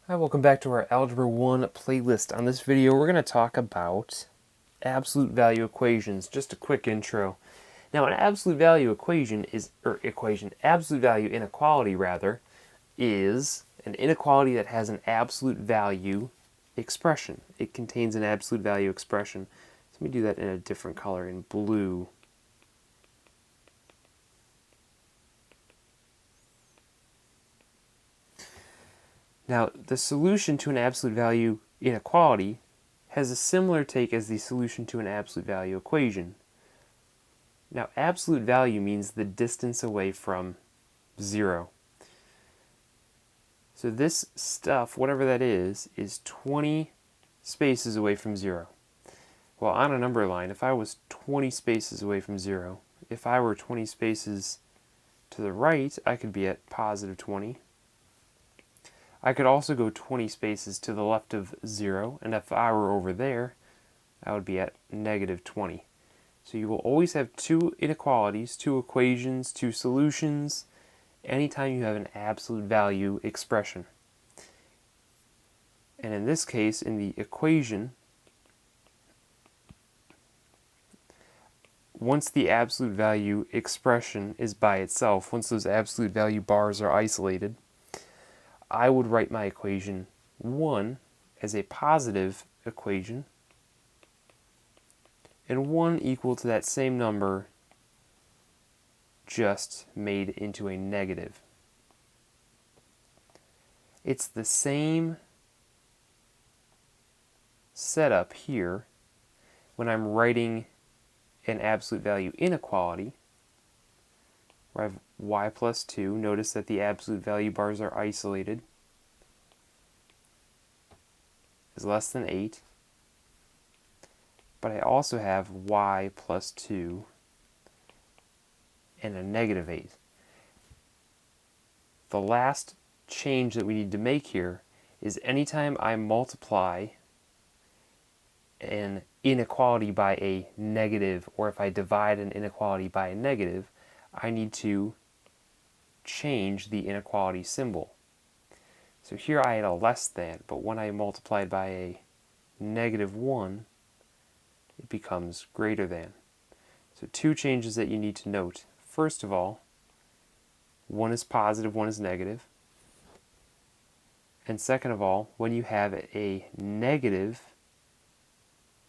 Hi, welcome back to our Algebra 1 playlist. On this video, we're going to talk about absolute value equations. Just a quick intro. Now, an absolute value absolute value inequality rather, is an inequality that has an absolute value expression. It contains an absolute value expression. So let me do that in a different color, in blue. Now, the solution to an absolute value inequality has a similar take as the solution to an absolute value equation. Now, absolute value means the distance away from 0. So this stuff, whatever that is 20 spaces away from 0. Well, on a number line, if I was 20 spaces away from 0, if I were 20 spaces to the right, I could be at positive 20. I could also go 20 spaces to the left of 0, and if I were over there, I would be at negative 20. So you will always have two inequalities, two equations, two solutions, anytime you have an absolute value expression. And in this case, in the equation, once the absolute value expression is by itself, once those absolute value bars are isolated, I would write my equation 1 as a positive equation, and 1 equal to that same number just made into a negative. It's the same setup here when I'm writing an absolute value inequality, where I have y plus 2. Notice that the absolute value bars are isolated, is less than 8. But I also have y plus 2 and a negative 8. The last change that we need to make here is anytime I multiply an inequality by a negative, or if I divide an inequality by a negative, I need to change the inequality symbol. So here I had a less than, but when I multiplied by a negative 1, it becomes greater than. So two changes that you need to note. First of all, one is positive, one is negative. And second of all, when you have a negative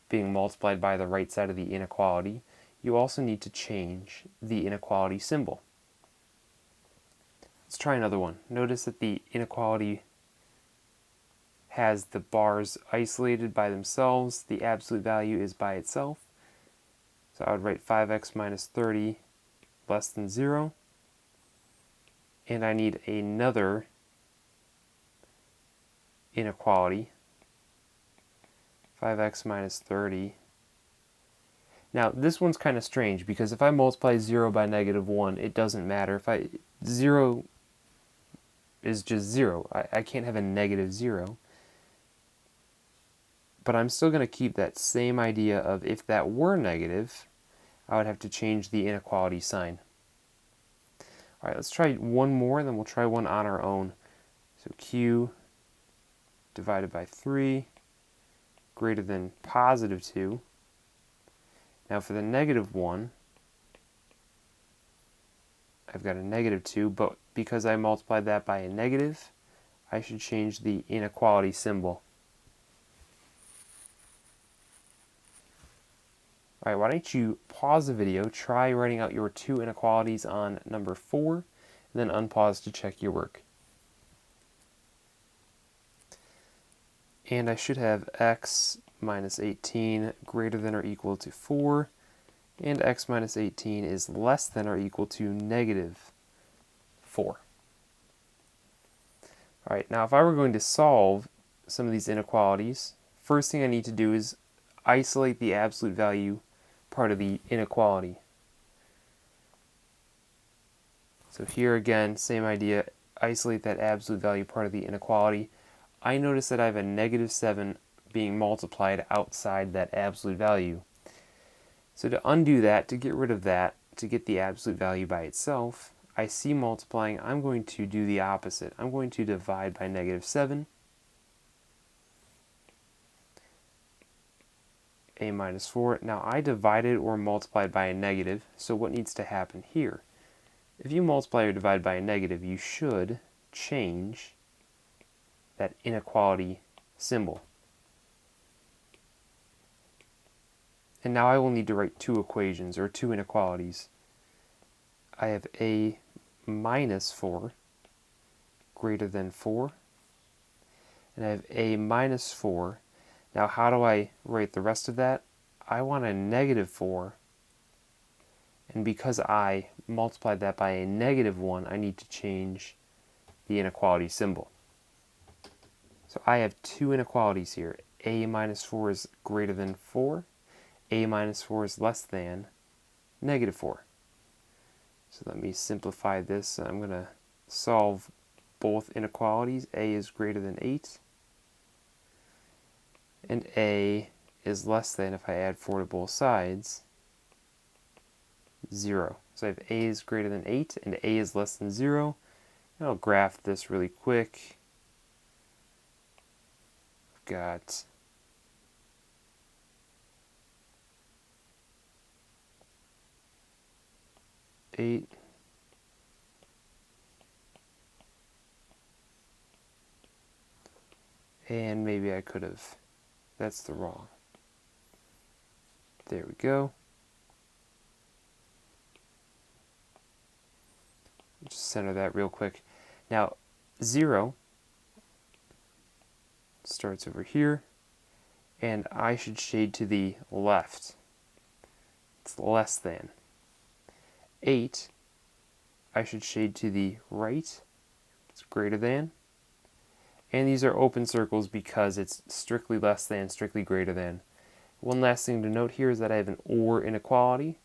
being multiplied by the right side of the inequality, you also need to change the inequality symbol. Let's try another one. Notice that the inequality has the bars isolated by themselves. The absolute value is by itself. So I would write 5x minus 30 less than 0. And I need another inequality, 5x minus 30. Now, this one's kind of strange, because if I multiply 0 by negative 1, it doesn't matter. 0 is just 0. I can't have a negative 0. But I'm still going to keep that same idea of if that were negative, I would have to change the inequality sign. All right, let's try one more, then we'll try one on our own. So q divided by 3 greater than positive 2. Now for the negative 1, I've got a negative 2, but because I multiplied that by a negative, I should change the inequality symbol. All right, why don't you pause the video, try writing out your two inequalities on number 4, and then unpause to check your work. And I should have x minus 18 greater than or equal to 4, and x minus 18 is less than or equal to negative 4. All right, now if I were going to solve some of these inequalities, first thing I need to do is isolate the absolute value part of the inequality. So here again, same idea, isolate that absolute value part of the inequality. I notice that I have a negative 7 being multiplied outside that absolute value. So to undo that, to get rid of that, to get the absolute value by itself, I see multiplying, I'm going to do the opposite. I'm going to divide by negative 7, a minus 4. Now I divided or multiplied by a negative, so what needs to happen here? If you multiply or divide by a negative, you should change that inequality symbol. And now I will need to write two equations, or two inequalities. I have a minus 4 greater than 4, and I have a minus 4. Now how do I write the rest of that? I want a negative 4, and because I multiplied that by a negative 1, I need to change the inequality symbol. So I have two inequalities here. A minus 4 is greater than 4. A minus 4 is less than negative 4. So let me simplify this. I'm going to solve both inequalities. A is greater than 8. And A is less than, if I add 4 to both sides, 0. So I have A is greater than 8 and A is less than 0. And I'll graph this really quick. I've got eight, and maybe I could have, that's the wrong. There we go. Just center that real quick. Now 0 starts over here, and I should shade to the left. It's less than. 8, I should shade to the right. It's greater than. And these are open circles because it's strictly less than, strictly greater than. One last thing to note here is that I have an OR inequality.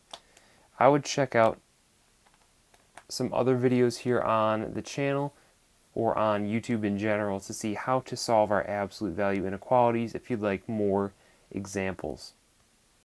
I would check out some other videos here on the channel or on YouTube in general to see how to solve our absolute value inequalities if you'd like more examples.